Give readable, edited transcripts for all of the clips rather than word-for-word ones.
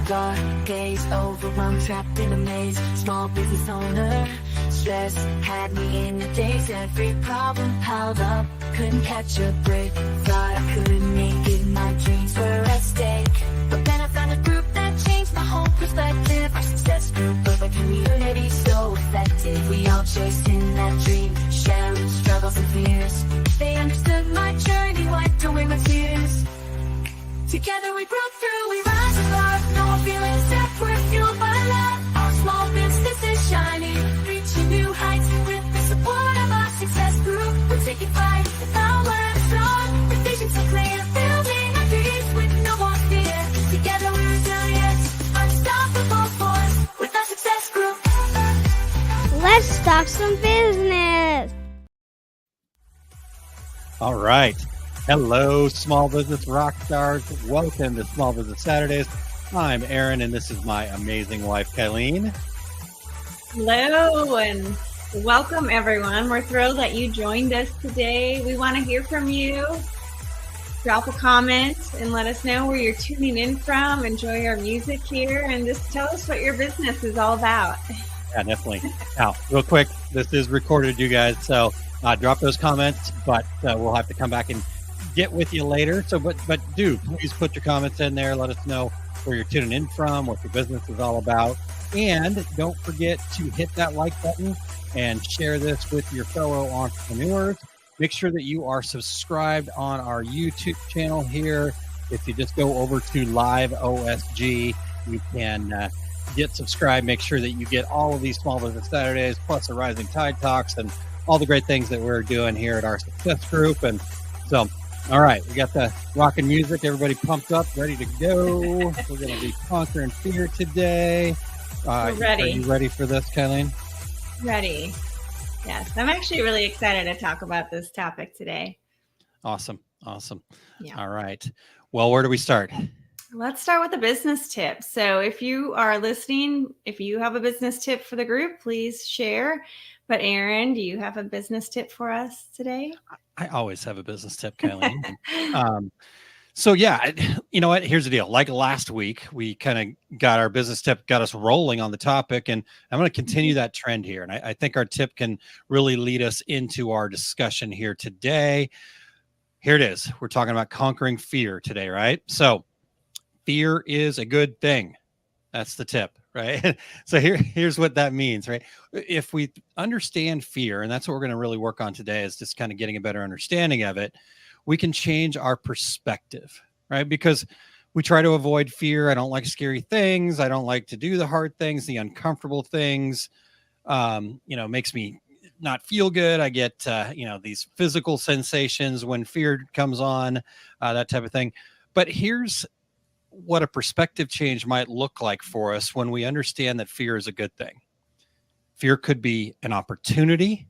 dark days, overwhelmed, trapped in a maze. Small business owner, stress had me in the daze. Every problem piled up, couldn't catch a break. Thought I couldn't make it, my dreams were at stake. But then I found a group that changed my whole perspective. Our success group of a community so effective. We all chasing that dream, sharing struggles and fears. They understood my journey, wiped away my tears. Together we broke through, we rise above. No more feeling separate, fueled by love. Our small business is shining, reaching new heights. With the support of our success group, we're taking flight. The power is strong, the vision so clear. Building our dreams with no more fear. Together we're resilient, unstoppable force. With our success group. Let's talk some business. All right. Hello, small business rock stars. Welcome to Small Business Saturdays. I'm Aaron, and this is my amazing wife, Kylene. Hello, and welcome, everyone. We're thrilled that you joined us today. We want to hear from you. Drop a comment and let us know where you're tuning in from. Enjoy our music here, and just tell us what your business is all about. Yeah, definitely. Now, real quick, this is recorded, you guys, so drop those comments, but we'll have to come back and get with you later. So, but do please put your comments in there. Let us know where you're tuning in from, what your business is all about. And don't forget to hit that like button and share this with your fellow entrepreneurs. Make sure that you are subscribed on our YouTube channel here. If you just go over to Live OSG, you can get subscribed. Make sure that you get all of these Small Business Saturdays, plus the Rising Tide Talks, and all the great things that we're doing here at our success group. And so, all right, we got the rockin' music. Everybody pumped up, ready to go. We're going to be conquering fear today. We're ready. Are you ready for this, Kylene? Ready. Yes, I'm actually really excited to talk about this topic today. Awesome. Yeah. All right. Well, where do we start? Let's start with a business tip. So if you are listening, if you have a business tip for the group, please share. But Aaron, do you have a business tip for us today? I always have a business tip, Kylene. So yeah, you know what? Here's the deal. Like last week, we kind of got our business tip, got us rolling on the topic, and I'm going to continue that trend here. And I think our tip can really lead us into our discussion here today. Here it is. We're talking about conquering fear today, right? So fear is a good thing. That's the tip, right? So here's what that means, right? If we understand fear, and that's what we're going to really work on today, is just kind of getting a better understanding of it, we can change our perspective, right? Because we try to avoid fear. I don't like scary things. I don't like to do the hard things, the uncomfortable things. Makes me not feel good. I get, these physical sensations when fear comes on, that type of thing. But here's what a perspective change might look like for us when we understand that fear is a good thing. Fear could be an opportunity.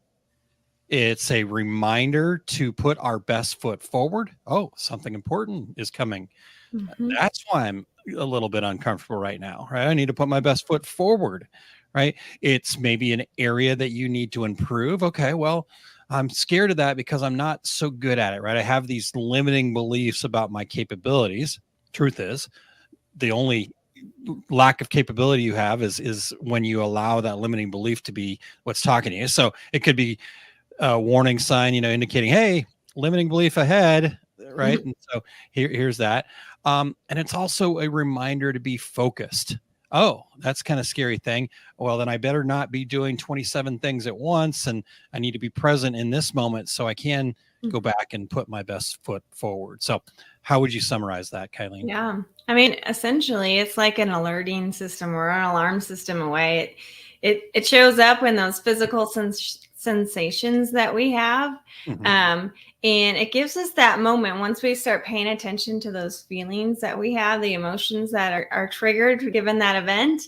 It's a reminder to put our best foot forward. Oh, something important is coming. Mm-hmm. That's why I'm a little bit uncomfortable right now, right? I need to put my best foot forward, right? It's maybe an area that you need to improve. Okay, well, I'm scared of that because I'm not so good at it, right? I have these limiting beliefs about my capabilities. Truth is, the only lack of capability you have is when you allow that limiting belief to be what's talking to you. So it could be a warning sign, indicating, hey, limiting belief ahead, right? And so here's that. And it's also a reminder to be focused. Oh, that's kind of scary thing. Well, then I better not be doing 27 things at once, and I need to be present in this moment so I can go back and put my best foot forward. So how would you summarize that, Kylene? Yeah. I mean, essentially, it's like an alerting system or an alarm system away. It shows up when those physical sensations that we have. Mm-hmm. And it gives us that moment once we start paying attention to those feelings that we have, the emotions that are triggered given that event.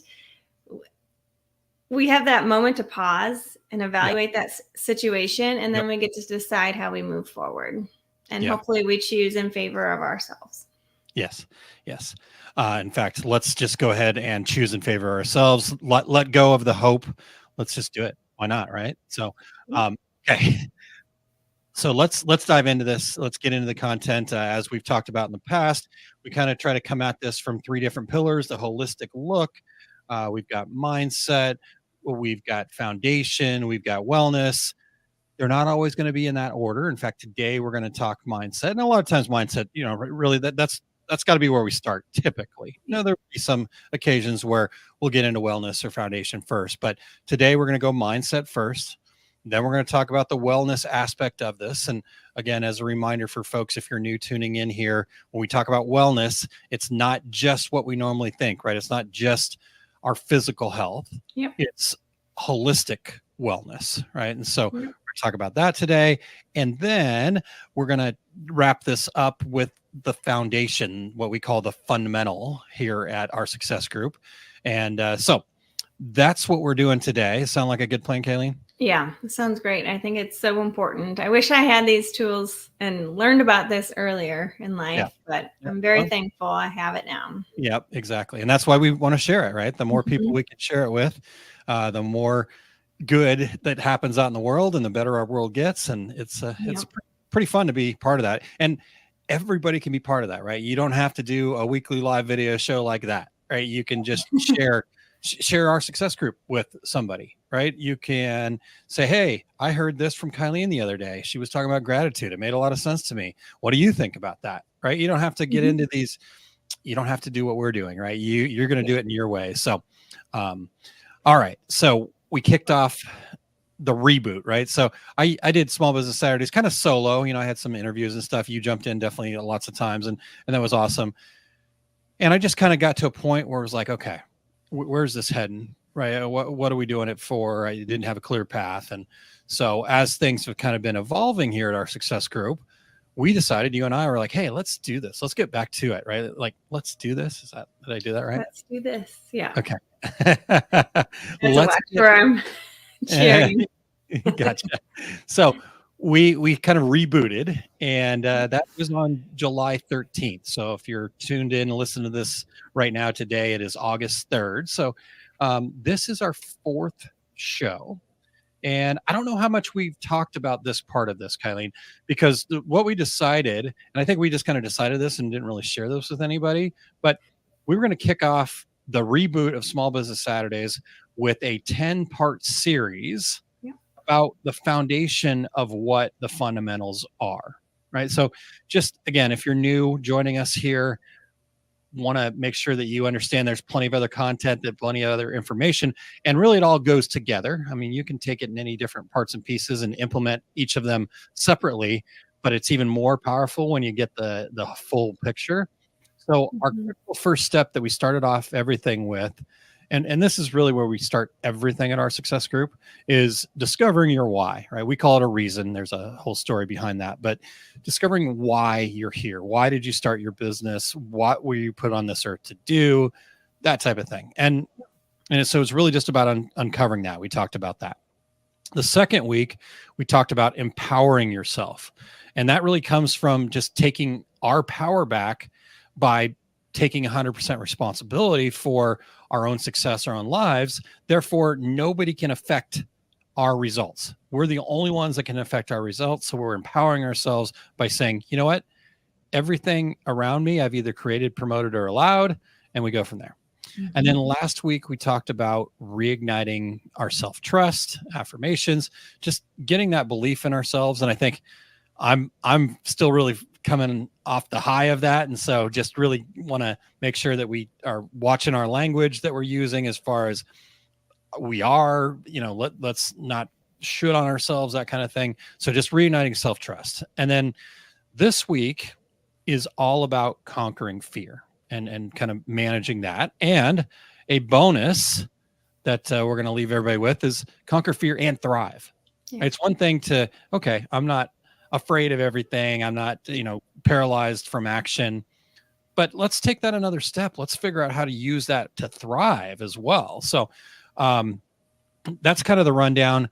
We have that moment to pause and evaluate that situation, and then we get to decide how we move forward. And hopefully we choose in favor of ourselves. Yes. In fact, let's just go ahead and choose in favor of ourselves. Let go of the hope. Let's just do it. Why not, right? So, okay. So let's dive into this. Let's get into the content. As we've talked about in the past, we kind of try to come at this from 3 different pillars: the holistic look. We've got mindset. We've got foundation. We've got wellness. They're not always going to be in that order. In fact, today we're going to talk mindset, and a lot of times mindset, really that's got to be where we start typically. There'll be some occasions where we'll get into wellness or foundation first, but today we're going to go mindset first. Then we're going to talk about the wellness aspect of this. And again, as a reminder for folks, if you're new tuning in here, when we talk about wellness, it's not just what we normally think, right? It's not just our physical health. Yep. It's holistic wellness, right? And so we're going to talk about that today. And then we're going to wrap this up with the foundation, what we call the fundamental here at our success group. And so that's what we're doing today. Sound like a good plan, Kylene? Yeah, it sounds great. I think it's so important. I wish I had these tools and learned about this earlier in life, but I'm very thankful I have it now. Yep, exactly. And that's why we want to share it, right? The more people we can share it with, the more good that happens out in the world and the better our world gets. And it's pretty fun to be part of that. And everybody can be part of that, right? You don't have to do a weekly live video show like that, right? You can just share our success group with somebody, right? You can say, hey, I heard this from Kylene the other day. She was talking about gratitude. It made a lot of sense to me. What do you think about that? Right? You don't have to get into these. You don't have to do what we're doing, right? You're going to do it in your way. So, all right. So we kicked off the reboot, right? So I did Small Business Saturdays kind of solo. I had some interviews and stuff. You jumped in definitely lots of times, and that was awesome. And I just kind of got to a point where it was like, okay, where's this heading, right? What are we doing it for? I didn't have a clear path. And so as things have kind of been evolving here at our success group, we decided, you and I were like, hey, let's do this. Let's get back to it, right? Like, let's do this. Did I do that right? Let's do this. Yeah. Okay. Let's where I'm cheering. Gotcha. So we kind of rebooted, and that was on July 13th. So if you're tuned in and listen to this right now, today it is August 3rd. So this is our 4th show. And I don't know how much we've talked about this part of this, Kylene, because what we decided, and I think we just kind of decided this and didn't really share this with anybody, but we were going to kick off the reboot of Small Business Saturdays with a 10-part series about the foundation of what the fundamentals are, right? So just, again, if you're new joining us here, want to make sure that you understand there's plenty of other content, plenty of other information, and really it all goes together. I mean, you can take it in any different parts and pieces and implement each of them separately, but it's even more powerful when you get the full picture. So our first step that we started off everything with, and this is really where we start everything at our success group, is discovering your why, right? We call it a reason. There's a whole story behind that, but discovering why you're here. Why did you start your business? What were you put on this earth to do? That type of thing. And so it's really just about uncovering that. We talked about that. The second week, we talked about empowering yourself. And that really comes from just taking our power back by taking 100% responsibility for our own success, our own lives. Therefore, nobody can affect our results. We're the only ones that can affect our results. So we're empowering ourselves by saying, you know what? Everything around me, I've either created, promoted, or allowed, and we go from there. And then last week, we talked about reigniting our self-trust, affirmations, just getting that belief in ourselves. And I think I'm still really coming off the high of that. And so just really want to make sure that we are watching our language that we're using as far as we are, let's not shoot on ourselves, that kind of thing. So just reuniting self-trust. And then this week is all about conquering fear and kind of managing that. And a bonus that we're going to leave everybody with is conquer fear and thrive. Yeah. It's one thing to, okay, I'm not afraid of everything. I'm not, paralyzed from action, but let's take that another step. Let's figure out how to use that to thrive as well. So that's kind of the rundown.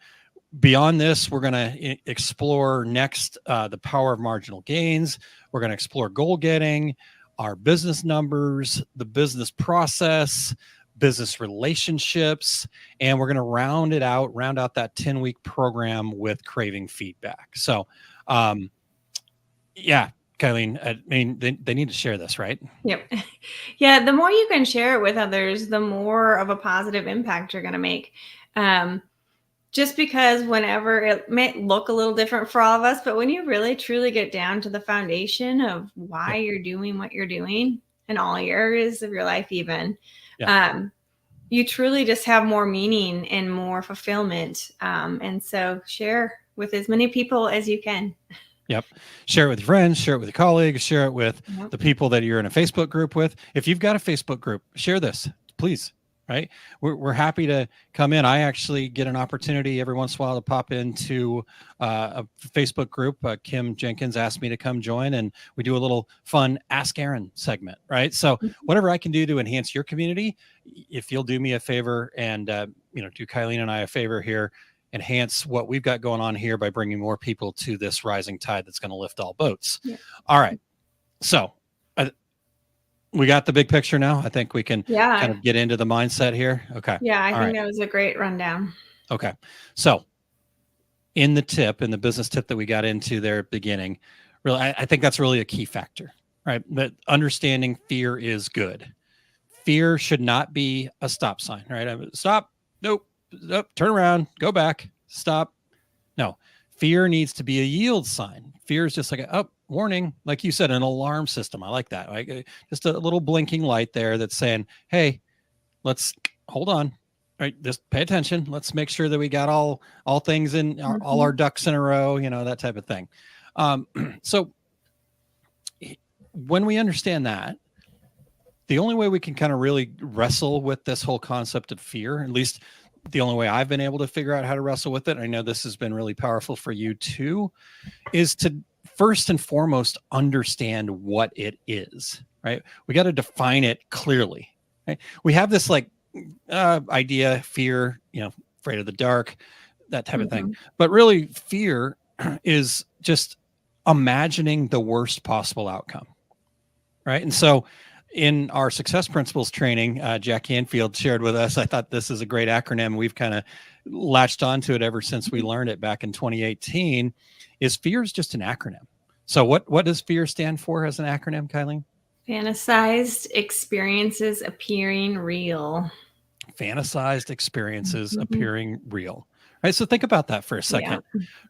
Beyond this, we're going to explore next the power of marginal gains. We're going to explore goal getting, our business numbers, the business process, business relationships, and we're going to round out that 10-week program with craving feedback. So, yeah, Kylene, I mean, they need to share this, right? Yep. Yeah. The more you can share it with others, the more of a positive impact you're going to make. Just because whenever it may look a little different for all of us, but when you really truly get down to the foundation of why you're doing what you're doing in all areas of your life, even, you truly just have more meaning and more fulfillment. And so share with as many people as you can. Yep. Share it with your friends, share it with your colleagues, share it with the people that you're in a Facebook group with. If you've got a Facebook group, share this, please. Right. We're happy to come in. I actually get an opportunity every once in a while to pop into a Facebook group. Kim Jenkins asked me to come join, and we do a little fun Ask Aaron segment. Right. So whatever I can do to enhance your community, if you'll do me a favor and, do Kylene and I a favor here, enhance what we've got going on here by bringing more people to this rising tide that's going to lift all boats. Yeah. All right. So we got the big picture now. I think we can kind of get into the mindset here. Okay. Yeah, I think that was a great rundown. Okay. So in the business tip that we got into there at the beginning, really, I think that's really a key factor, right? That understanding fear is good. Fear should not be a stop sign, right? Stop. Nope. Turn around. Go back. Stop. No. Fear needs to be a yield sign. Fear is just like warning, like you said, an alarm system. I like that. Right? Just a little blinking light there that's saying, hey, let's hold on. Right? Just pay attention. Let's make sure that we got all things in, all our ducks in a row, that type of thing. So when we understand that, the only way we can kind of really wrestle with this whole concept of fear, at least the only way I've been able to figure out how to wrestle with it, I know this has been really powerful for you too, is to first and foremost understand what it is, right? We got to define it clearly, right? We have this idea, fear, afraid of the dark, that type of thing. But really fear is just imagining the worst possible outcome, right? And so in our success principles training, Jack Canfield shared with us, I thought this is a great acronym. We've kind of latched onto it ever since we learned it back in 2018, is fear is just an acronym. So what does fear stand for as an acronym, Kylene? Fantasized experiences appearing real. Fantasized experiences appearing real. Right. So think about that for a second,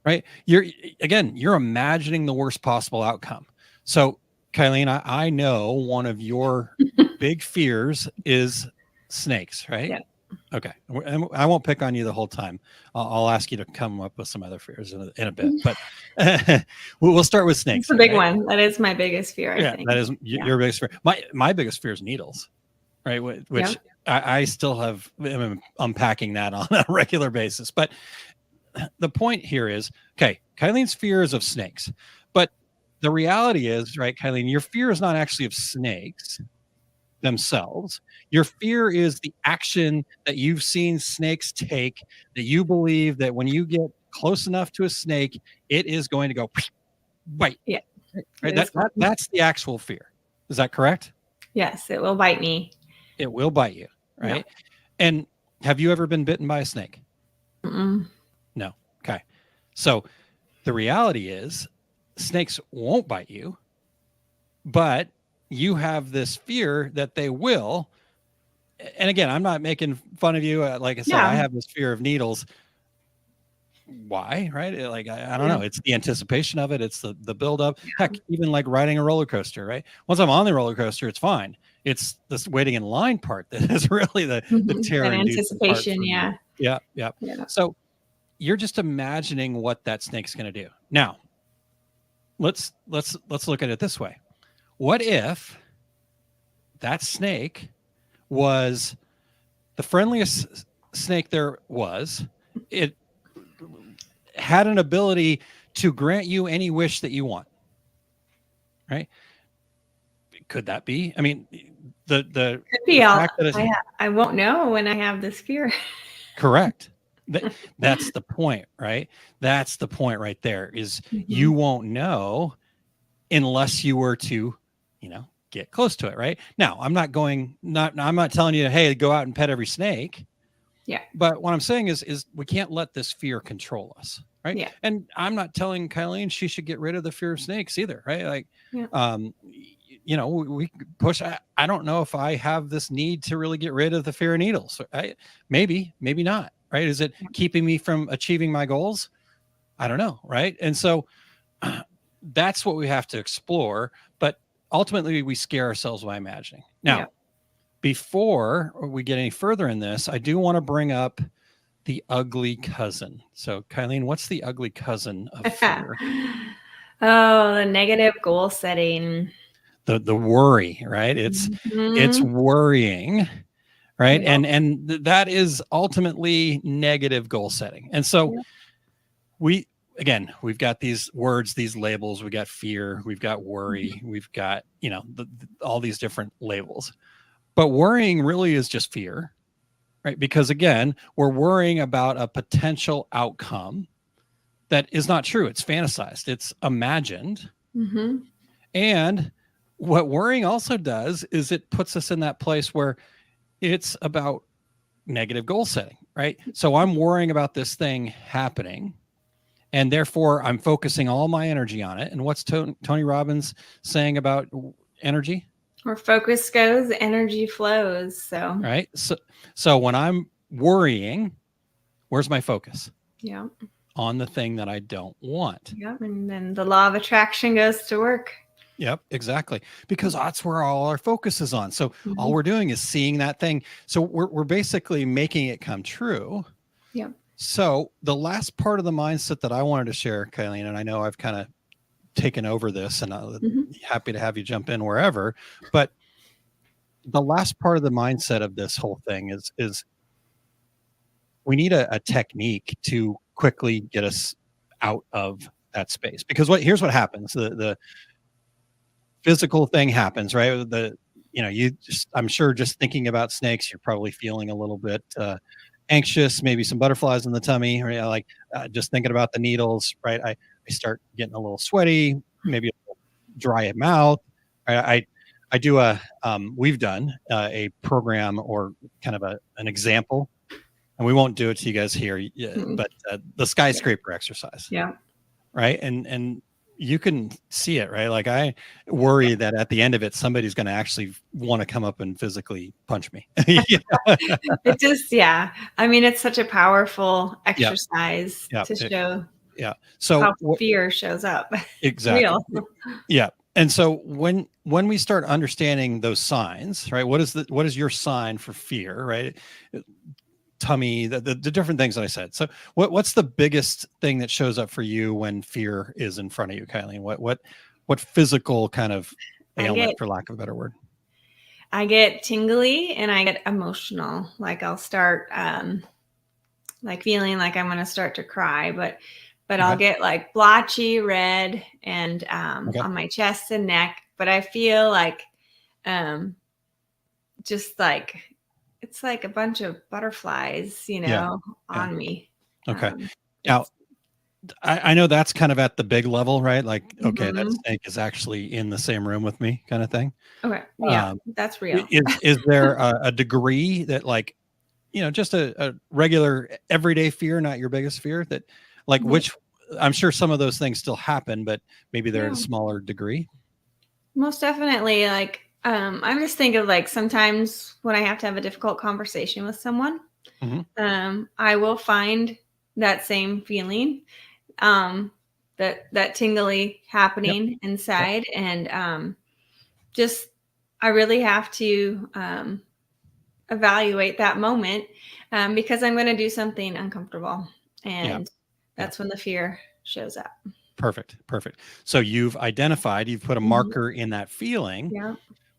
right? You're imagining the worst possible outcome. So Kylene, I know one of your big fears is snakes, right? Yeah. Okay. I won't pick on you the whole time. I'll ask you to come up with some other fears in a bit, but we'll start with snakes. It's a big one. That is my biggest fear, I think. That is your biggest fear. My biggest fear is needles, right? Which I still am unpacking that on a regular basis. But the point here is, okay, Kylene's fear is of snakes, but the reality is, right, Kylene, your fear is not actually of snakes themselves. Your fear is the action that you've seen snakes take, that you believe that when you get close enough to a snake, it is going to go bite. Yeah. Right? That's the actual fear. Is that correct? Yes, it will bite me. It will bite you, right? Yeah. And have you ever been bitten by a snake? No. Okay. So the reality is, snakes won't bite you, but you have this fear that they will. And again, I'm not making fun of you. Like I said, I have this fear of needles. Why? Right? I don't know. It's the anticipation of it. It's the buildup. Heck, even like riding a roller coaster, right? Once I'm on the roller coaster, it's fine. It's this waiting in line part that is really the terror. That anticipation. Yeah. So you're just imagining what that snake's going to do. Now, let's look at it this way. What if that snake was the friendliest snake there was? It had an ability to grant you any wish that you want, right? Could that be? I mean, the could be. I won't know when I have this fear. Correct. That's the point, right? That's the point right there is you won't know unless you were to, get close to it. Right now, I'm not telling you, hey, go out and pet every snake. Yeah. But what I'm saying is we can't let this fear control us. Right. Yeah. And I'm not telling Kylene she should get rid of the fear of snakes either. Right. Like, Yeah. We push. I don't know if I have this need to really get rid of the fear of needles. Maybe not. Right. Is it keeping me from achieving my goals? I don't know. Right. And so that's what we have to explore. But ultimately, we scare ourselves by imagining. Now, before we get any further in this, I do want to bring up the ugly cousin. So, Kylene, what's the ugly cousin of fear? Oh, the negative goal setting. The worry, right? It's worrying, right? Yeah. And that is ultimately negative goal setting. And so we've got these words, these labels. We got fear, we've got worry, we've got, all these different labels. But worrying really is just fear, right? Because again, we're worrying about a potential outcome that is not true. It's fantasized. It's imagined. Mm-hmm. And what worrying also does is it puts us in that place where it's about negative goal setting, right? So I'm worrying about this thing happening, and therefore I'm focusing all my energy on it. And what's Tony Robbins saying about energy? Where focus goes, energy flows. So right. So when I'm worrying, where's my focus? Yeah. On the thing that I don't want. Yep. And then the law of attraction goes to work. Yep, exactly. Because that's where all our focus is on. So all we're doing is seeing that thing. So we're basically making it come true. Yep. So the last part of the mindset that I wanted to share, Kylene, and I know I've kind of taken over this, and I'm happy to have you jump in wherever, but the last part of the mindset of this whole thing is we need a technique to quickly get us out of that space. Because here's what happens. The physical thing happens, right? I'm sure just thinking about snakes, you're probably feeling a little bit anxious, maybe some butterflies in the tummy, or just thinking about the needles, right? I start getting a little sweaty, maybe a little dry mouth. We've done a program or kind of an example, and we won't do it to you guys here, but the skyscraper exercise. Yeah. Right. And you can see it, right? Like I worry that at the end of it, somebody's going to actually want to come up and physically punch me. It just, I mean, it's such a powerful exercise to show so how fear shows up. Exactly. Real. Yeah. And so when we start understanding those signs, right? What is your sign for fear, right? Tummy, the different things that I said. So what's the biggest thing that shows up for you when fear is in front of you, Kylene? What physical kind of ailment, for lack of a better word? I get tingly and I get emotional. Like I'll start like feeling like I'm going to start to cry, but I'll get like blotchy red and on my chest and neck. But I feel like just like it's like a bunch of butterflies, on me. Okay. Now, I know that's kind of at the big level, right? Like, okay, that snake is actually in the same room with me, kind of thing. Okay. Yeah, that's real. Is there a degree that, like, just a regular everyday fear, not your biggest fear, that like which I'm sure some of those things still happen, but maybe they're at a smaller degree? Most definitely. Like, I'm just thinking of like sometimes when I have to have a difficult conversation with someone, I will find that same feeling, that tingly happening inside. And I really have to evaluate that moment because I'm going to do something uncomfortable. And that's when the fear shows up. Perfect. So you've put a marker in that feeling. Yeah.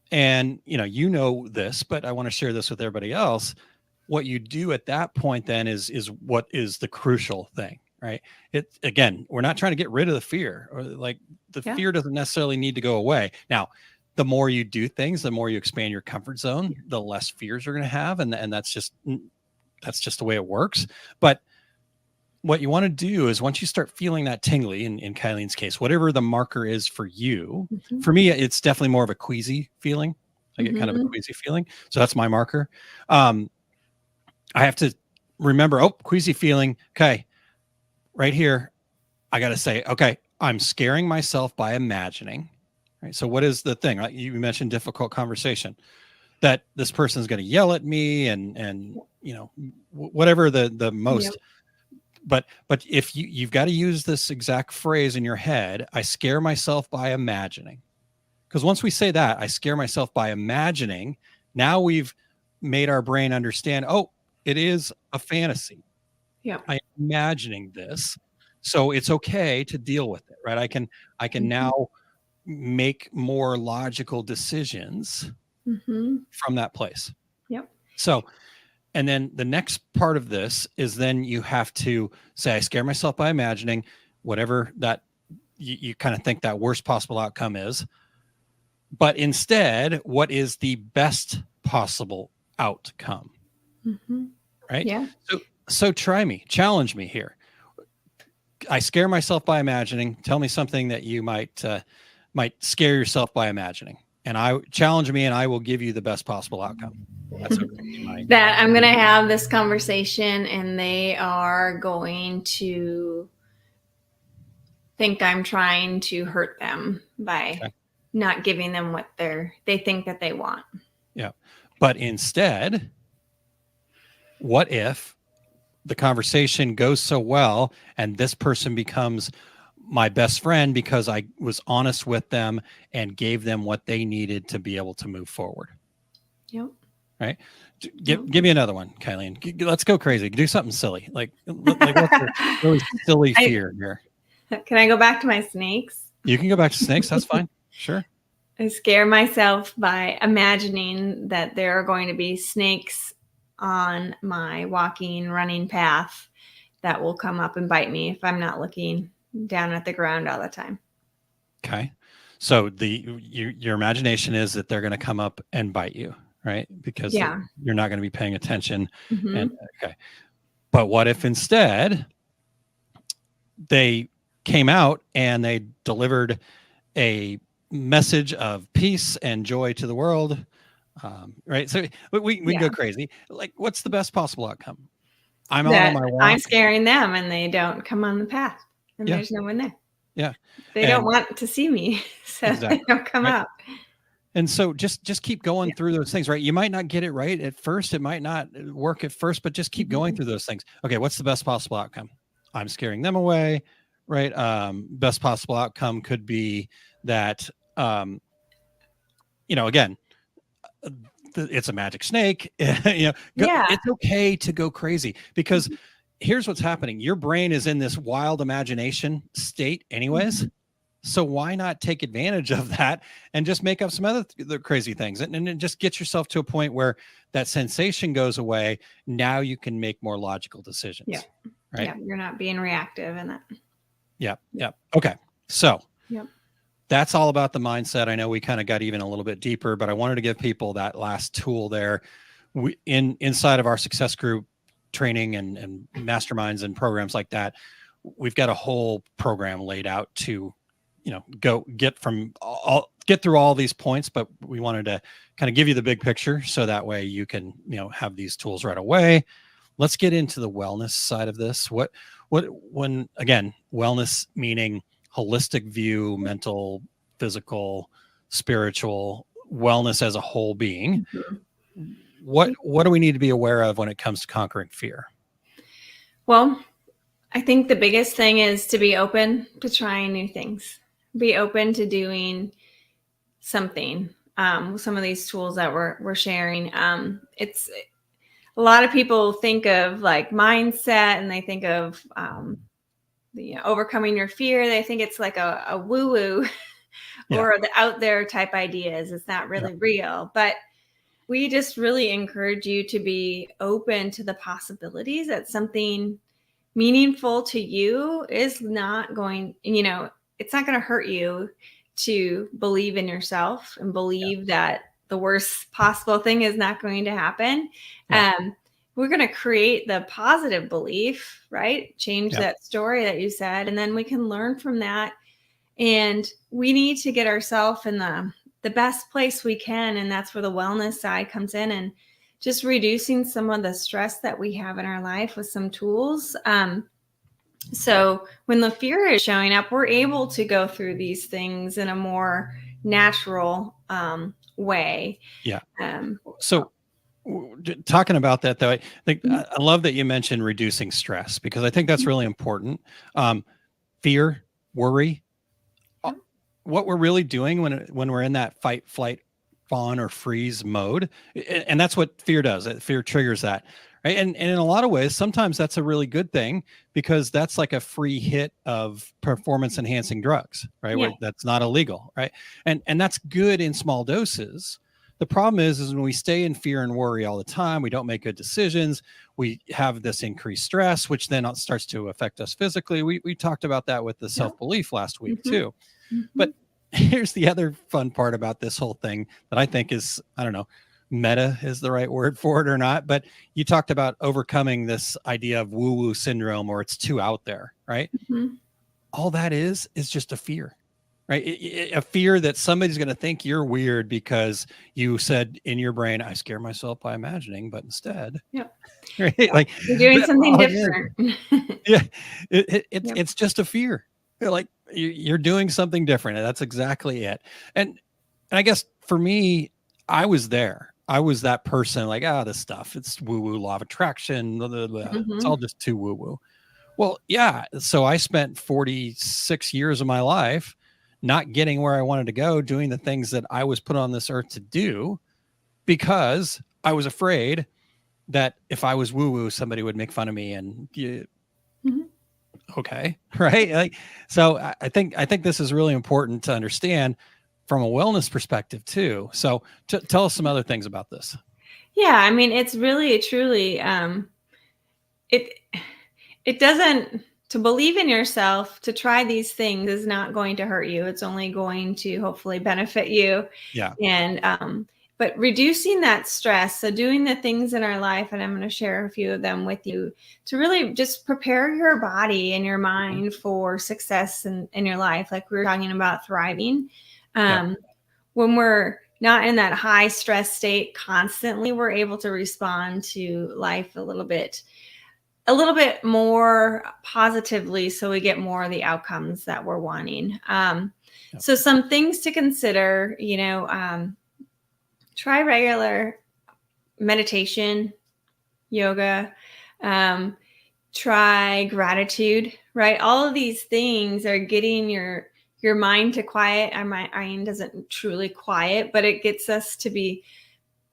And, this, but I want to share this with everybody else. What you do at that point then is what is the crucial thing, right? We're not trying to get rid of the fear, or like the fear doesn't necessarily need to go away. Now, the more you do things, the more you expand your comfort zone, the less fears you're going to have. And that's just the way it works. But what you want to do is once you start feeling that tingly, in Kylene's case, whatever the marker is for you, Mhm. for me, it's definitely more of a queasy feeling. I get kind of a Mhm. queasy feeling. So that's my marker. I have to remember, oh, queasy feeling. Okay. Right here, I got to say, okay, I'm scaring myself by imagining. Right. So what is the thing? Right? You mentioned difficult conversation, that this person is going to yell at me and whatever the Yep. most. But if you've got to use this exact phrase in your head, I scare myself by imagining. Because once we say that, I scare myself by imagining, now we've made our brain understand, oh, it is a fantasy. Yep. I'm imagining this. So it's okay to deal with it, right? I can Mhm. now make more logical decisions Mhm. from that place. Yep. So, and then the next part of this is then you have to say, I scare myself by imagining whatever that you kind of think that worst possible outcome is. But instead, what is the best possible outcome? Mhm. Right. Yeah. So try me, challenge me here. I scare myself by imagining. Tell me something that you might scare yourself by imagining, and I challenge me, and I will give you the best possible outcome. That's okay. That I'm going to have this conversation and they are going to think I'm trying to hurt them by Okay. not giving them what they think that they want. Yeah. But instead, what if the conversation goes so well and this person becomes my best friend because I was honest with them and gave them what they needed to be able to move forward? Yep. Right. Give me another one, Kylene. Let's go crazy. Do something silly. Like what's a really silly fear here? Can I go back to my snakes? You can go back to snakes. That's fine. Sure. I scare myself by imagining that there are going to be snakes on my walking, running path that will come up and bite me if I'm not looking down at the ground all the time. Okay. So your imagination is that they're going to come up and bite you, right? Because Yeah. you're not going to be paying attention. Mhm. And okay. But what if instead they came out and they delivered a message of peace and joy to the world? Right. So we can go crazy. Like, what's the best possible outcome? I'm out on That my walk. I'm scaring them and they don't come on the path and Yeah. there's no one there. Yeah. They don't want to see me, so Exactly. they don't come Right. out. And so just keep going through those things, right? You might not get it right at first. It might not work at first, but just keep going through those things. Okay. What's the best possible outcome? I'm scaring them away, right? Best possible outcome could be that, again, it's a magic snake. It's okay to go crazy because here's what's happening. Your brain is in this wild imagination state anyways. So why not take advantage of that and just make up some other crazy things and then just get yourself to a point where that sensation goes away. Now you can make more logical decisions. Yeah. Right. Yeah. You're not being reactive in that. Yeah. Yeah. Okay. So Yep. that's all about the mindset. I know we kind of got even a little bit deeper, but I wanted to give people that last tool there. Inside of our success group training and masterminds and programs like that, we've got a whole program laid out to, go get through all these points, but we wanted to kind of give you the big picture so that way you can, have these tools right away. Let's get into the wellness side of this. When again, wellness meaning holistic view, mental, physical, spiritual wellness as a whole being. What do we need to be aware of when it comes to conquering fear? Well, I think the biggest thing is to be open to trying new things. Be open to doing something. Some of these tools that we're sharing. It's a lot of people think of like mindset and they think of overcoming your fear. They think it's like a woo-woo or the out there type ideas. It's not really real. But we just really encourage you to be open to the possibilities that something meaningful to you is not going, it's not going to hurt you to believe in yourself and believe that the worst possible thing is not going to happen. we're going to create the positive belief, right? Change Yep. that story that you said, and then we can learn from that. And we need to get ourselves in the best place we can. And that's where the wellness side comes in, and just reducing some of the stress that we have in our life with some tools. So when the fear is showing up, we're able to go through these things in a more natural way. Yeah. So talking about that though, I think I love that you mentioned reducing stress, because I think that's really important. Fear, worry, what we're really doing when we're in that fight, flight, fawn, or freeze mode, and that's what fear does. Fear triggers that, right? And in a lot of ways, sometimes that's a really good thing, because that's like a free hit of performance enhancing drugs, right? Yeah. That's not illegal, right? And that's good in small doses. The problem is when we stay in fear and worry all the time, we don't make good decisions. We have this increased stress, which then starts to affect us physically. We talked about that with the self-belief last week too. But here's the other fun part about this whole thing that I think is, I don't know, meta is the right word for it or not, but you talked about overcoming this idea of woo-woo syndrome, or it's too out there, right? All that is just a fear, right? A fear that somebody's going to think you're weird because you said in your brain, I scare myself by imagining, but instead, right? Like you're doing something different. Yeah, it's just a fear. Like you're doing something different. And that's exactly it. And I guess for me, I was there. I was that person like, this stuff, it's woo-woo, law of attraction. Blah, blah, blah. It's all just too woo-woo. Well, yeah. So I spent 46 years of my life not getting where I wanted to go, doing the things that I was put on this earth to do, because I was afraid that if I was woo-woo, somebody would make fun of me and okay. Right. Like, so I think this is really important to understand from a wellness perspective too. So tell us some other things about this. Yeah. I mean, it's really, truly, it doesn't, to believe in yourself, to try these things is not going to hurt you. It's only going to hopefully benefit you. Yeah. And, but reducing that stress, so doing the things in our life, and I'm going to share a few of them with you, to really just prepare your body and your mind for success in your life. Like we were talking about thriving. When we're not in that high stress state constantly, we're able to respond to life a little bit more positively, so we get more of the outcomes that we're wanting. So some things to consider, try regular meditation, yoga, try gratitude, right? All of these things are getting your mind to quiet. Our mind doesn't truly quiet, but it gets us to be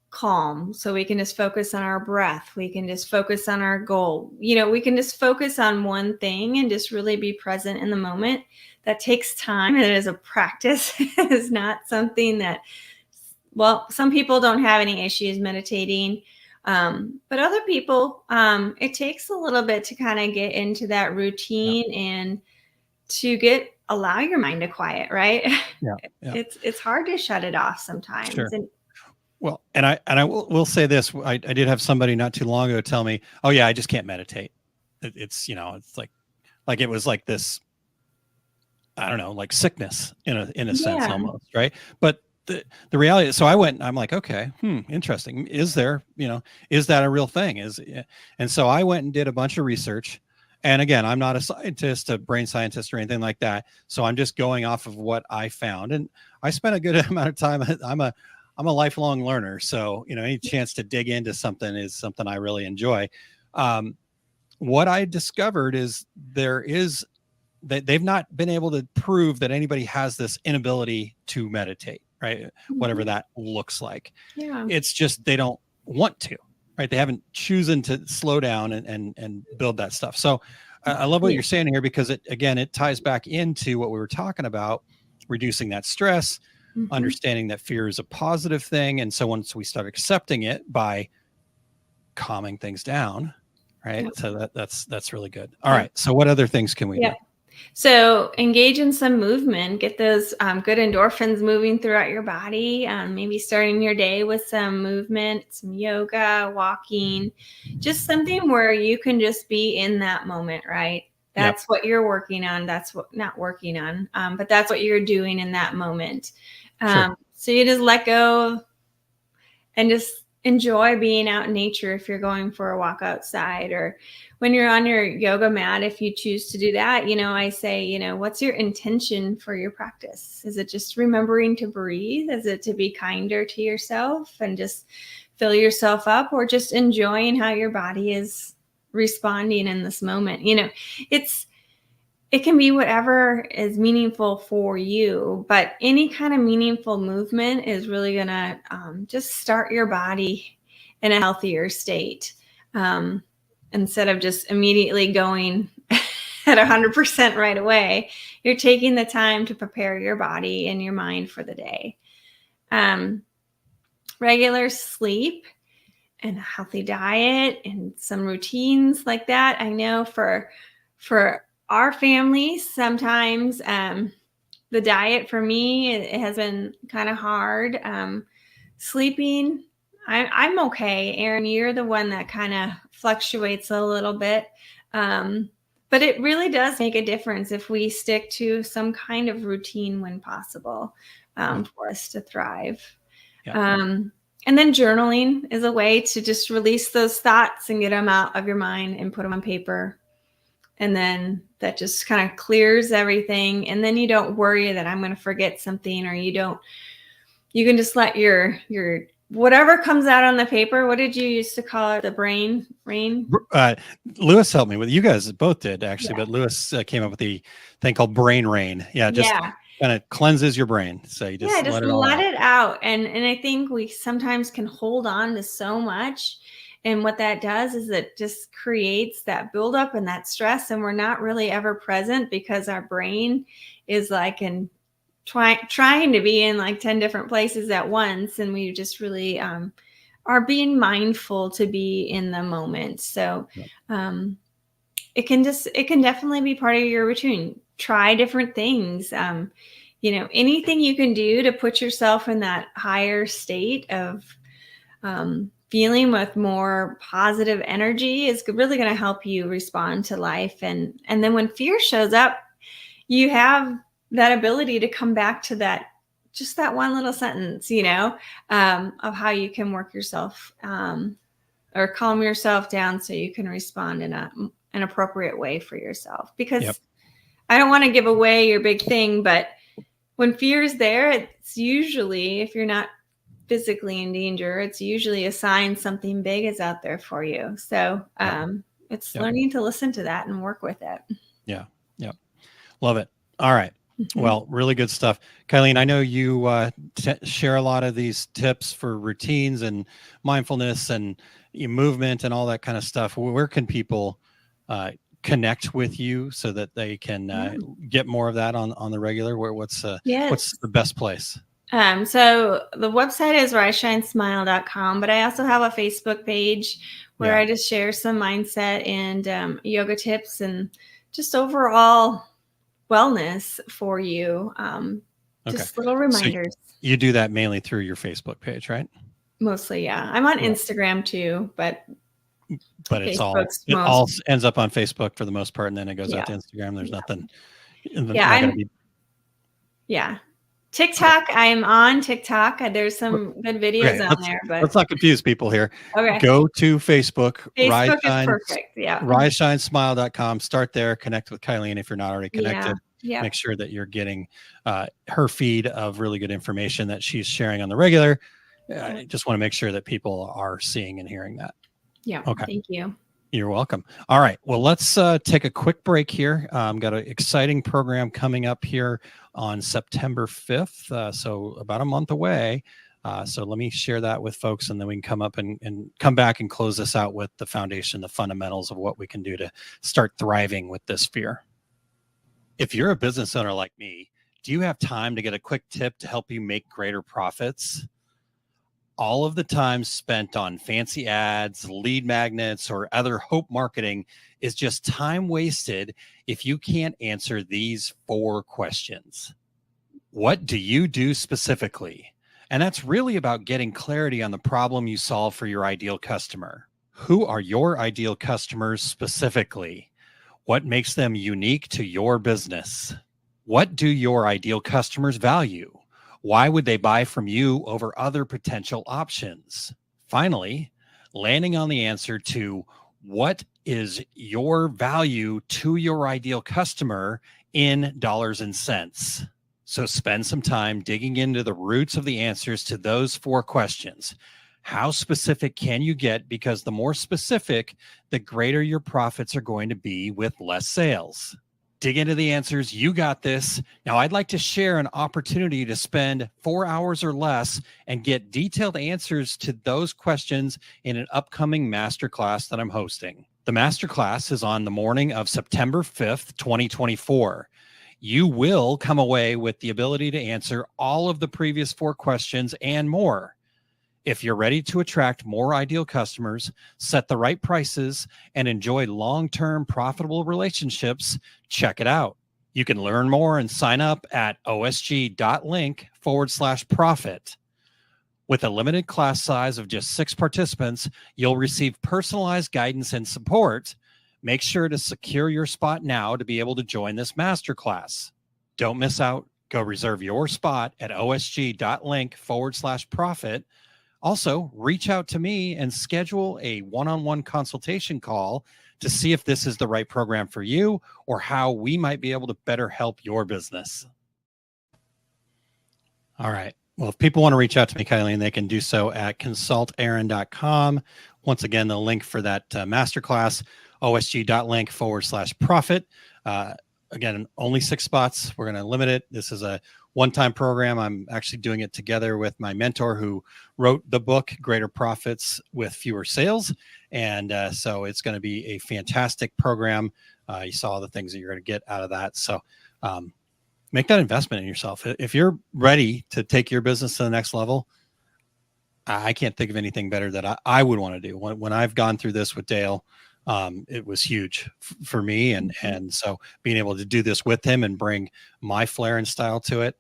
calm. So we can just focus on our breath. We can just focus on our goal. We can just focus on one thing and just really be present in the moment. That takes time. It is a practice. It is not something that, well, some people don't have any issues meditating, but other people, it takes a little bit to kind of get into that routine and to allow your mind to quiet, right? Yeah. It's hard to shut it off sometimes. Sure. Well, and I will say this, I did have somebody not too long ago tell me, oh yeah, I just can't meditate. It's like it was like this, I don't know, like sickness in a sense almost, right? But the reality is, so I went, I'm like, okay, interesting. Is that a real thing? And so I went and did a bunch of research. And again, I'm not a scientist, a brain scientist or anything like that. So I'm just going off of what I found. And I spent a good amount of time. I'm a lifelong learner. So, any chance to dig into something is something I really enjoy. What I discovered is that they've not been able to prove that anybody has this inability to meditate, right? Whatever that looks like. Yeah. It's just, they don't want to, right? They haven't chosen to slow down and build that stuff. So I love what you're saying here, because it ties back into what we were talking about, reducing that stress, understanding that fear is a positive thing. And so once we start accepting it by calming things down, right? So that's really good. All right. So what other things can we do? So engage in some movement, get those good endorphins moving throughout your body. Maybe starting your day with some movement, some yoga, walking, just something where you can just be in that moment, right? That's what you're working on. That's what not working on, but that's what you're doing in that moment. Sure. So you just let go and just enjoy being out in nature if you're going for a walk outside, or when you're on your yoga mat, if you choose to do that, I say, what's your intention for your practice? Is it just remembering to breathe? Is it to be kinder to yourself and just fill yourself up, or just enjoying how your body is responding in this moment? It can be whatever is meaningful for you, but any kind of meaningful movement is really going to just start your body in a healthier state, instead of just immediately going at 100% right away. You're taking the time to prepare your body and your mind for the day. Regular sleep and a healthy diet and some routines like that. I know for our family, sometimes the diet for me, it has been kind of hard. Sleeping, I'm okay. Aaron, you're the one that kind of fluctuates a little bit. But it really does make a difference if we stick to some kind of routine when possible, for us to thrive. Yeah. And then journaling is a way to just release those thoughts and get them out of your mind and put them on paper. And then that just kind of clears everything. And then you don't worry that I'm going to forget something, or you can just let your whatever comes out on the paper. What did you used to call it? The brain rain? Lewis helped me with, you guys both did actually, but Lewis came up with the thing called brain rain. Yeah. Just kind of cleanses your brain. So you just let it out. And I think we sometimes can hold on to so much. And what that does is it just creates that buildup and that stress. And we're not really ever present because our brain is like trying to be in like 10 different places at once. And we just really are being mindful to be in the moment. So it can definitely be part of your routine. Try different things. Anything you can do to put yourself in that higher state of feeling with more positive energy is really going to help you respond to life. And then when fear shows up, you have that ability to come back to that one little sentence, of how you can work yourself or calm yourself down so you can respond in an appropriate way for yourself. Because I don't want to give away your big thing, but when fear is there, it's usually, if you're not physically in danger, it's usually a sign something big is out there for you. So it's learning to listen to that and work with it. Yeah. Love it. All right. Well, really good stuff. Kylene, I know you share a lot of these tips for routines and mindfulness and movement and all that kind of stuff. Where can people connect with you so that they can get more of that on the regular? What's the best place? So the website is riseshinesmile.com, but I also have a Facebook page where I just share some mindset and yoga tips and just overall wellness for you. Just little reminders. So you do that mainly through your Facebook page, right? Mostly, yeah. I'm on Instagram too, but it all ends up on Facebook for the most part, and then it goes out to Instagram. There's nothing. TikTok, I am on TikTok. There's some good videos on there, but let's not confuse people here. Okay. Go to Facebook. Facebook is perfect. Yeah. RiseShineSmile.com. Start there. Connect with Kylene if you're not already connected. Yeah. Make sure that you're getting her feed of really good information that she's sharing on the regular. I just want to make sure that people are seeing and hearing that. Yeah. Okay. Thank you. You're welcome. All right. Well, let's take a quick break here. Got an exciting program coming up here on September 5th. So about a month away. So let me share that with folks, and then we can come up and come back and close this out with the foundation, the fundamentals of what we can do to start thriving with this fear. If you're a business owner like me, do you have time to get a quick tip to help you make greater profits? all of the time spent on fancy ads, lead magnets, or other hope marketing is just time wasted if you can't answer these 4 questions. What do you do specifically? And that's really about getting clarity on the problem you solve for your ideal customer. Who are your ideal customers specifically? What makes them unique to your business? What do your ideal customers value? Why would they buy from you over other potential options? Finally, landing on the answer to what is your value to your ideal customer in dollars and cents. So spend some time digging into the roots of the answers to those 4 questions. How specific can you get? Because the more specific, the greater your profits are going to be with less sales. Dig into the answers. You got this. Now, I'd like to share an opportunity to spend 4 hours or less and get detailed answers to those questions in an upcoming masterclass that I'm hosting. The masterclass is on the morning of September 5th, 2024. You will come away with the ability to answer all of the previous 4 questions and more. If you're ready to attract more ideal customers, set the right prices, and enjoy long-term profitable relationships, check it out. You can learn more and sign up at osg.link/profit. With a limited class size of just 6 participants, you'll receive personalized guidance and support. Make sure to secure your spot now to be able to join this masterclass. Don't miss out. Go reserve your spot at osg.link/profit. Also, reach out to me and schedule a one-on-one consultation call to see if this is the right program for you or how we might be able to better help your business. All right. Well, if people want to reach out to me, Kylene, they can do so at consultaaron.com. Once again, the link for that masterclass, osg.link/profit. Again, only 6 spots. We're going to limit it. This is a one-time program. I'm actually doing it together with my mentor who wrote the book, Greater Profits with Fewer Sales. And so it's going to be a fantastic program. You saw the things that you're going to get out of that. So make that investment in yourself. If you're ready to take your business to the next level, I can't think of anything better that I would want to do. When I've gone through this with Dale, it was huge for me. And so being able to do this with him and bring my flair and style to it,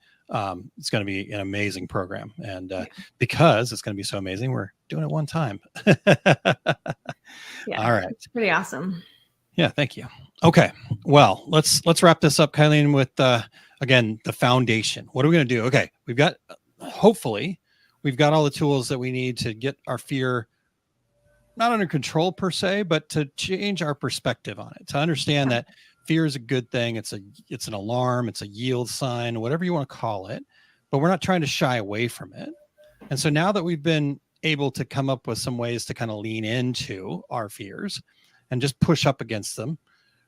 it's going to be an amazing program. And because it's going to be so amazing, we're doing it one time. Yeah, all right. It's pretty awesome. Yeah. Thank you. Okay. Well, let's wrap this up, Kylene, with, again, the foundation. What are we going to do? Okay. Hopefully we've got all the tools that we need to get our fear not under control per se, but to change our perspective on it, to understand that fear is a good thing. It's an alarm. It's a yield sign, whatever you want to call it, but we're not trying to shy away from it. And so now that we've been able to come up with some ways to kind of lean into our fears and just push up against them,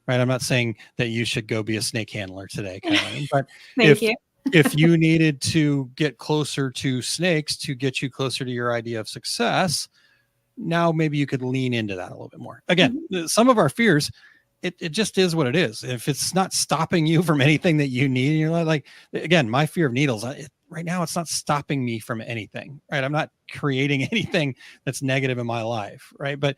right? I'm not saying that you should go be a snake handler today, Kylene, but Thank you. if you needed to get closer to snakes to get you closer to your idea of success, now maybe you could lean into that a little bit more. Again, some of our fears, it just is what it is. If it's not stopping you from anything that you need, and you're like, again, my fear of needles, right now, it's not stopping me from anything, right? I'm not creating anything that's negative in my life, right? But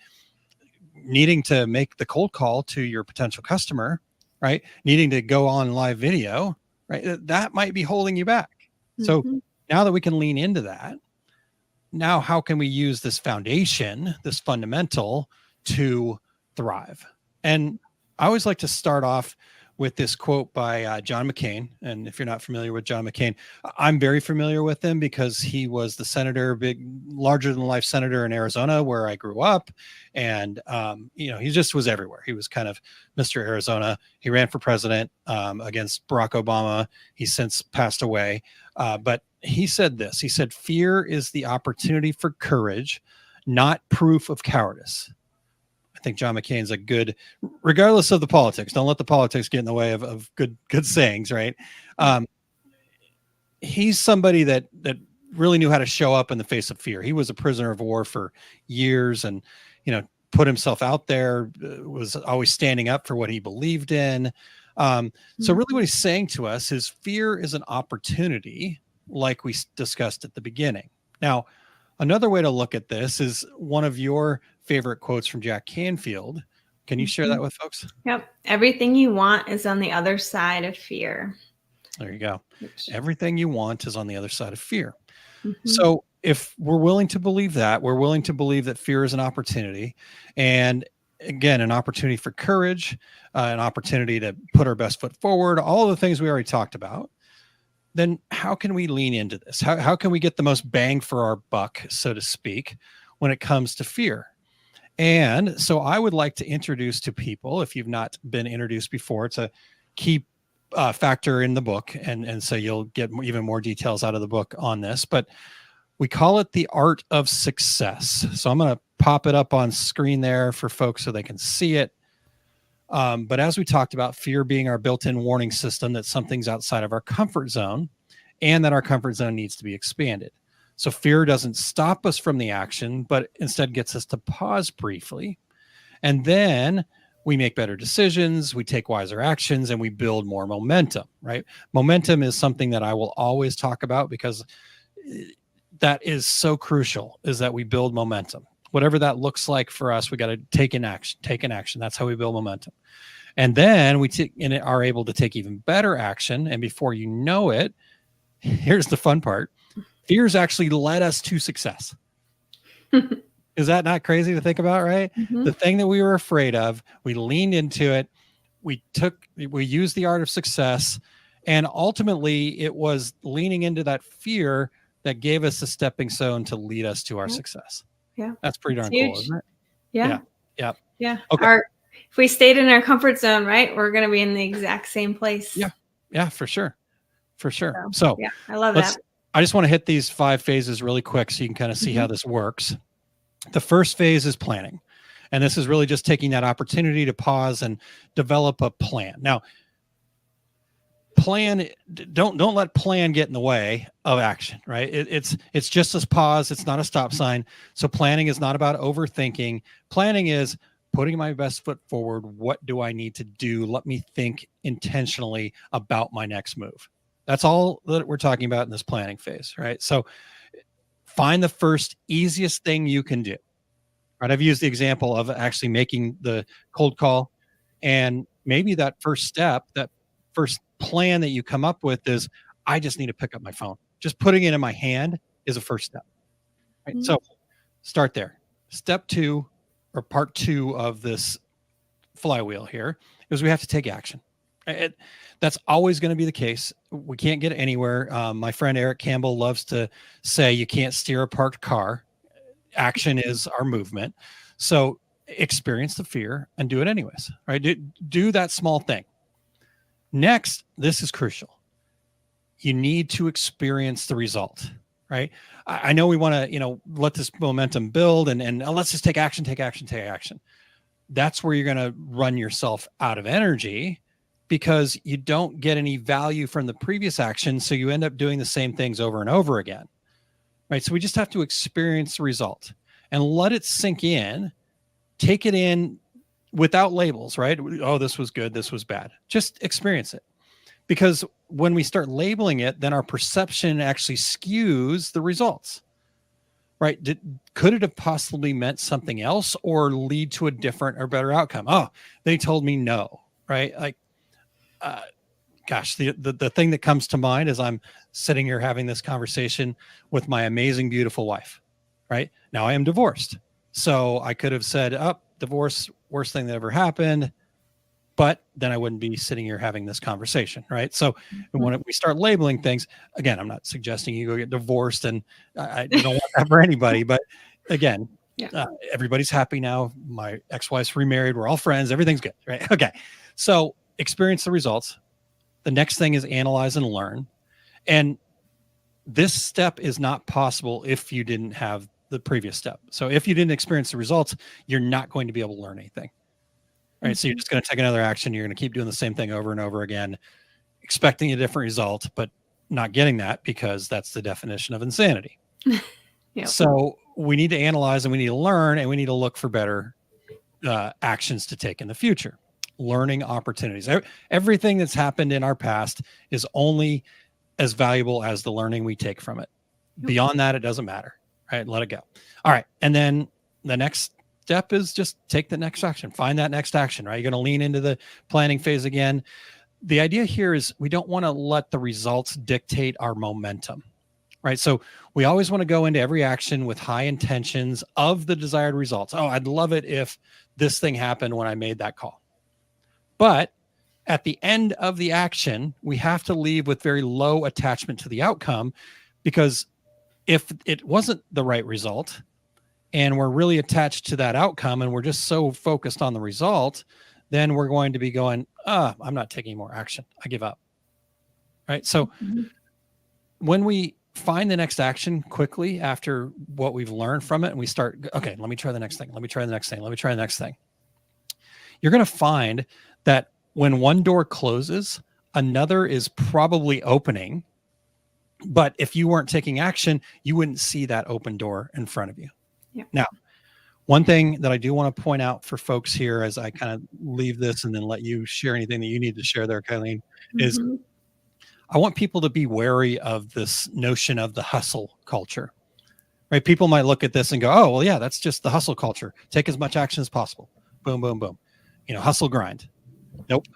needing to make the cold call to your potential customer, right? Needing to go on live video, right? That might be holding you back. So now that we can lean into that, now how can we use this foundation, this fundamental, to thrive? And I always like to start off with this quote by John McCain. And if you're not familiar with John McCain, I'm very familiar with him because he was the senator, larger than life senator in Arizona, where I grew up. And, he just was everywhere. He was kind of Mr. Arizona. He ran for president against Barack Obama. He's since passed away. But he said this, he said, fear is the opportunity for courage, not proof of cowardice. I think John McCain's a good, regardless of the politics, don't let the politics get in the way of good sayings, right? He's somebody that really knew how to show up in the face of fear. He was a prisoner of war for years and, put himself out there, was always standing up for what he believed in. So really what he's saying to us is fear is an opportunity, like we discussed at the beginning. Now, Another way to look at this is one of your favorite quotes from Jack Canfield. Can you share that with folks? Yep. Everything you want is on the other side of fear. There you go. Everything you want is on the other side of fear. Mm-hmm. So if we're willing to believe that, we're willing to believe that fear is an opportunity, and again, an opportunity for courage, an opportunity to put our best foot forward, all the things we already talked about, then how can we lean into this? How can we get the most bang for our buck, so to speak, when it comes to fear? And so I would like to introduce to people, if you've not been introduced before, it's a key factor in the book. And so you'll get even more details out of the book on this, but we call it the art of success. So I'm going to pop it up on screen there for folks so they can see it. But as we talked about, fear being our built-in warning system that something's outside of our comfort zone and that our comfort zone needs to be expanded. So fear doesn't stop us from the action, but instead gets us to pause briefly. And then we make better decisions, we take wiser actions, and we build more momentum, right? Momentum is something that I will always talk about because that is so crucial, is that we build momentum. Whatever that looks like for us, we got to take an action. That's how we build momentum. And then we are able to take even better action. And before you know it, here's the fun part. Fears actually led us to success. Is that not crazy to think about, right? Mm-hmm. The thing that we were afraid of, we leaned into it. We used the art of success. And ultimately, it was leaning into that fear that gave us a stepping stone to lead us to our success. Yeah. That's pretty darn cool, isn't it? Yeah. Yeah. Okay. If we stayed in our comfort zone, right, we're going to be in the exact same place. Yeah, for sure. So yeah, I love that. I just want to hit these 5 phases really quick so you can kind of see how this works. The first phase is planning. And this is really just taking that opportunity to pause and develop a plan. Now, don't let plan get in the way of action, right? It's just a pause. It's not a stop sign. So planning is not about overthinking. Planning is putting my best foot forward. What do I need to do? Let me think intentionally about my next move. That's all that we're talking about in this planning phase, right? So find the first easiest thing you can do, right? I've used the example of actually making the cold call, and maybe that first step, that first plan that you come up with is, I just need to pick up my phone. Just putting it in my hand is a first step, right? Mm-hmm. So start there. Step 2, or part 2 of this flywheel here, is we have to take action. That's always going to be the case. We can't get anywhere. My friend Eric Campbell loves to say you can't steer a parked car. Action is our movement. So experience the fear and do it anyways, right? Do that small thing. Next, this is crucial. You need to experience the result, right? I know we want to, let this momentum build and let's just take action. That's where you're going to run yourself out of energy, because you don't get any value from the previous action. So you end up doing the same things over and over again, right? So we just have to experience the result and let it sink in, take it in without labels, right? Oh, this was good, this was bad. Just experience it. Because when we start labeling it, then our perception actually skews the results, right? Could it have possibly meant something else or lead to a different or better outcome? Oh, they told me no, right? Like, gosh, the thing that comes to mind is I'm sitting here having this conversation with my amazing, beautiful wife, right? Now I am divorced. So I could have said, divorce, worst thing that ever happened. But then I wouldn't be sitting here having this conversation, right? So when we start labeling things, again, I'm not suggesting you go get divorced, and I don't want that for anybody. But again, everybody's happy now. My ex-wife's remarried. We're all friends. Everything's good, right? Okay. So experience the results. The next thing is analyze and learn. And this step is not possible if you didn't have the previous step. So if you didn't experience the results, you're not going to be able to learn anything. Right. So you're just going to take another action. You're going to keep doing the same thing over and over again, expecting a different result, but not getting that, because that's the definition of insanity. So we need to analyze and we need to learn, and we need to look for better actions to take in the future. Learning opportunities. Everything that's happened in our past is only as valuable as the learning we take from it. Beyond that, it doesn't matter. right? Let it go. All right. And then the next step is just take the next action, find that next action, right? You're going to lean into the planning phase again. The idea here is we don't want to let the results dictate our momentum, right? So we always want to go into every action with high intentions of the desired results. Oh, I'd love it if this thing happened when I made that call. But at the end of the action, we have to leave with very low attachment to the outcome, because if it wasn't the right result and we're really attached to that outcome and we're just so focused on the result, then we're going to be going, I'm not taking more action. I give up. Right. So when we find the next action quickly after what we've learned from it, and we start, okay, let me try the next thing. Let me try the next thing. Let me try the next thing. You're going to find that when one door closes, another is probably opening. But if you weren't taking action, you wouldn't see that open door in front of you. Yeah. Now, one thing that I do want to point out for folks here as I kind of leave this and then let you share anything that you need to share there, Kylene, is I want people to be wary of this notion of the hustle culture, right? People might look at this and go, oh, well, yeah, that's just the hustle culture. Take as much action as possible. Boom, boom, boom. Hustle grind. Nope.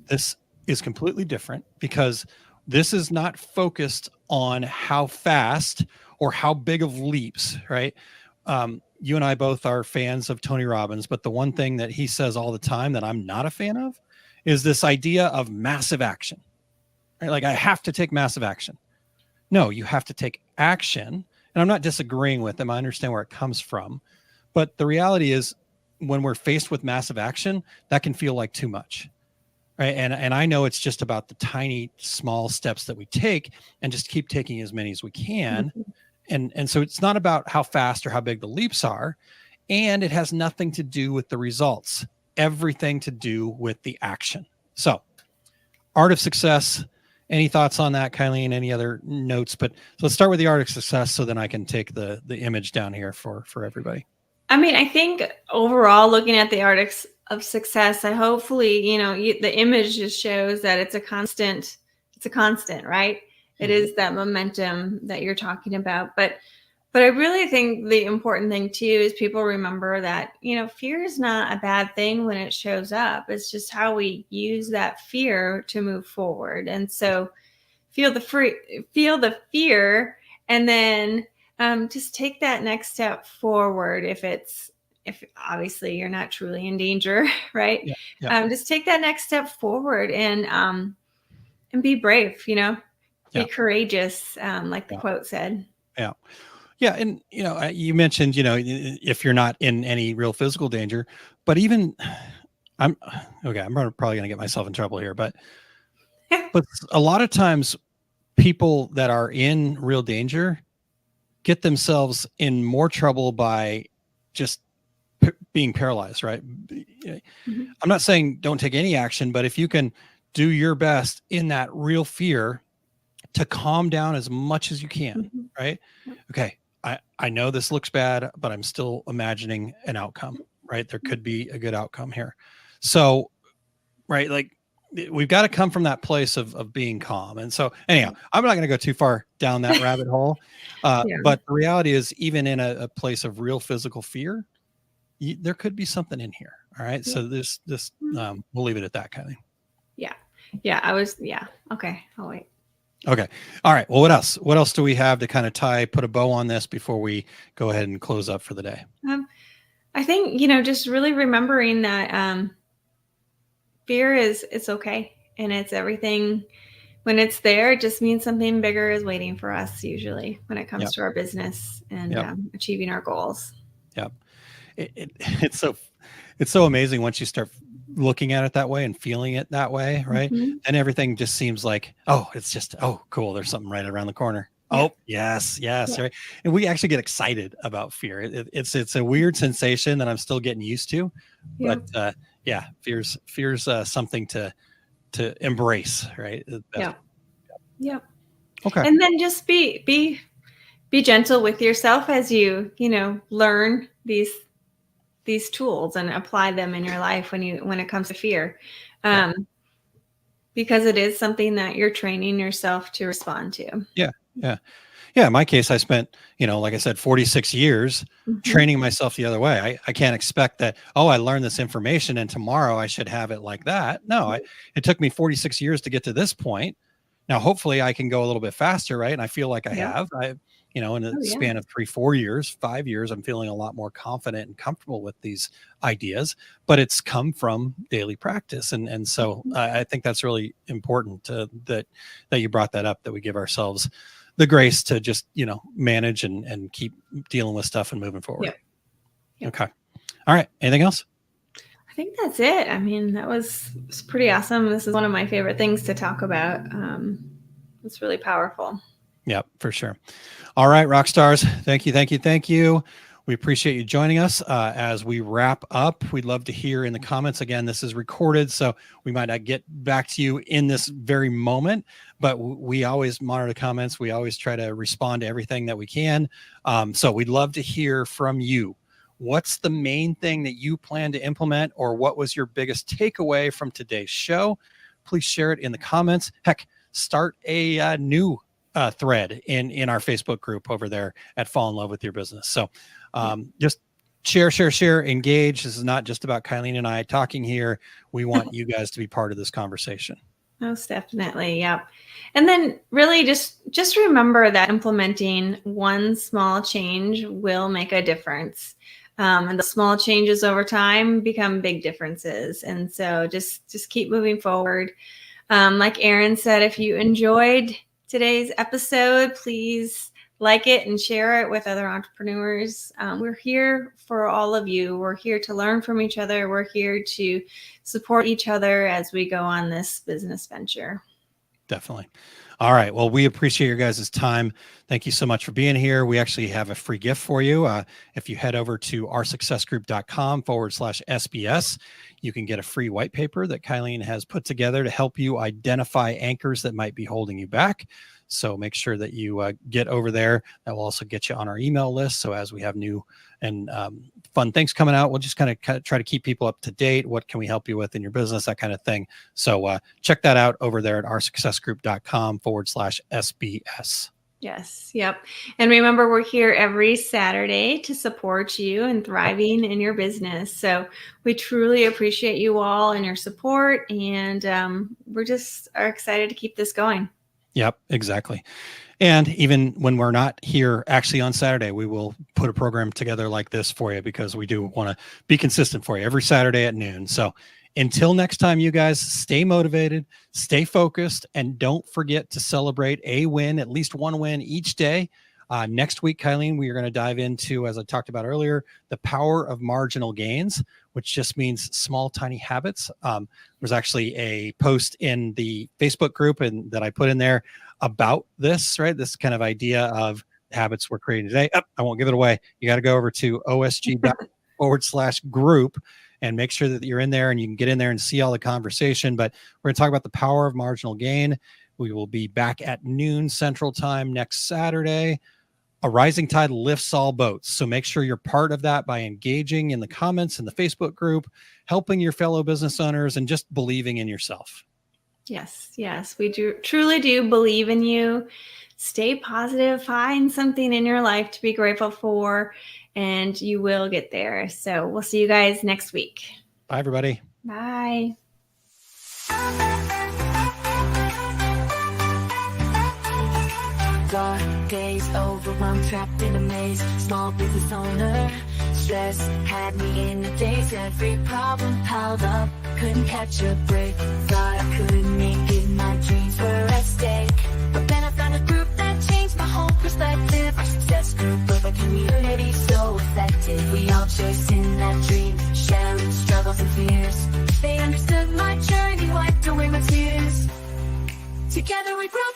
This is completely different, because this is not focused on how fast or how big of leaps, right? You and I both are fans of Tony Robbins, but the one thing that he says all the time that I'm not a fan of is this idea of massive action, right? Like, I have to take massive action. No, you have to take action. And I'm not disagreeing with him. I understand where it comes from. But the reality is, when we're faced with massive action, that can feel like too much. Right. And I know it's just about the tiny, small steps that we take and just keep taking as many as we can. And so it's not about how fast or how big the leaps are. And it has nothing to do with the results, everything to do with the action. So, art of success. Any thoughts on that, Kylene? Any other notes? But let's start with the art of success, so then I can take the image down here for everybody. I mean, I think overall, looking at the art of success, I hopefully, the image just shows that it's a constant, right? It is that momentum that you're talking about. But I really think the important thing too is people remember that, fear is not a bad thing when it shows up. It's just how we use that fear to move forward. And so feel the fear, and then just take that next step forward. If obviously you're not truly in danger, right? Yeah. Just take that next step forward and be brave, be courageous. Like the quote said. Yeah. Yeah. And, you mentioned, if you're not in any real physical danger, but even I'm probably going to get myself in trouble here, but a lot of times people that are in real danger get themselves in more trouble by just being paralyzed, right? I'm not saying don't take any action, but if you can do your best in that real fear to calm down as much as you can, right? Okay, I know this looks bad, but I'm still imagining an outcome, right? There could be a good outcome here. So, right, like, we've got to come from that place of being calm. And so anyhow, I'm not going to go too far down that rabbit hole. But the reality is, even in a place of real physical fear, there could be something in here. All right. So this we'll leave it at that, kind of thing. Yeah. Okay. I'll wait. Okay. All right. Well, what else do we have to kind of put a bow on this before we go ahead and close up for the day? I think, just really remembering that, fear it's okay. And it's everything. When it's there, it just means something bigger is waiting for us, usually, when it comes to our business and achieving our goals. Yep. It's so amazing once you start looking at it that way and feeling it that way, right? And everything just seems like, it's just, cool, there's something right around the corner. Oh, yes. Right. And we actually get excited about fear. It's a weird sensation that I'm still getting used to, but fear's something to embrace, right? Yeah. Okay. And then just be gentle with yourself as you learn these tools and apply them in your life when it comes to fear, because it is something that you're training yourself to respond to. Yeah. Yeah. Yeah. In my case, I spent, like I said, 46 years training myself the other way. I can't expect that, I learned this information and tomorrow I should have it like that. No, it took me 46 years to get to this point. Now, hopefully I can go a little bit faster, right? And I feel like I have. In a span of 3-4 years, 5 years, I'm feeling a lot more confident and comfortable with these ideas, but it's come from daily practice. And so I think that's really important that you brought that up, that we give ourselves the grace to just, manage and keep dealing with stuff and moving forward. Yep. Okay. All right. Anything else? I think that's it. I mean, that was pretty awesome. This is one of my favorite things to talk about. It's really powerful. Yep, for sure. All right, rock stars. Thank you. We appreciate you joining us. As we wrap up, we'd love to hear in the comments. Again, this is recorded, so we might not get back to you in this very moment, but we always monitor the comments. We always try to respond to everything that we can. So we'd love to hear from you. What's the main thing that you plan to implement, or what was your biggest takeaway from today's show? Please share it in the comments. Heck, start a new thread in our Facebook group over there at Fall in Love with Your Business. So just share, engage. This is not just about Kylene and I talking here. We want you guys to be part of this conversation. Most definitely. Yep. And then really just remember that implementing one small change will make a difference. And the small changes over time become big differences. And so just keep moving forward. Like Aaron said, if you enjoyed today's episode, please like it and share it with other entrepreneurs. We're here for all of you. We're here to learn from each other. We're here to support each other as we go on this business venture. Definitely. All right. Well, we appreciate your guys' time. Thank you so much for being here. We actually have a free gift for you. If you head over to oursuccessgroup.com/SBS, you can get a free white paper that Kylene has put together to help you identify anchors that might be holding you back. So make sure that you get over there. That will also get you on our email list. So as we have new and fun things coming out, we'll just kind of try to keep people up to date. What can we help you with in your business? That kind of thing. So check that out over there at oursuccessgroup.com/SBS. Yes. Yep. And remember, we're here every Saturday to support you in thriving in your business. So we truly appreciate you all and your support. And we're just are excited to keep this going. Yep, exactly. And even when we're not here actually on Saturday, we will put a program together like this for you, because we do want to be consistent for you every Saturday at noon. So until next time, you guys, stay motivated, stay focused, and don't forget to celebrate a win, at least one win each day. Next week, Kylene, we are going to dive into, as I talked about earlier, the power of marginal gains, which just means small, tiny habits. There's actually a post in the Facebook group and that I put in there about this, right? This kind of idea of habits we're creating today. I won't give it away. You got to go over to osg.com/group and make sure that you're in there and you can get in there and see all the conversation. But we're going to talk about the power of marginal gain. We will be back at noon Central Time next Saturday. A rising tide lifts all boats. So make sure you're part of that by engaging in the comments in the Facebook group, helping your fellow business owners, and just believing in yourself. Yes. We truly do believe in you. Stay positive, find something in your life to be grateful for, and you will get there. So we'll see you guys next week. Bye, everybody. Bye. Dark days, overwhelmed, trapped in a maze. Small business owner, stress had me in a daze. Every problem piled up, couldn't catch a break. Thought I couldn't make it, my dreams were at stake. But then I found a group that changed my whole perspective. Our success group of a community so effective. We all chasing that dream, sharing struggles and fears. They understood my journey, wiped away my tears. Together we grew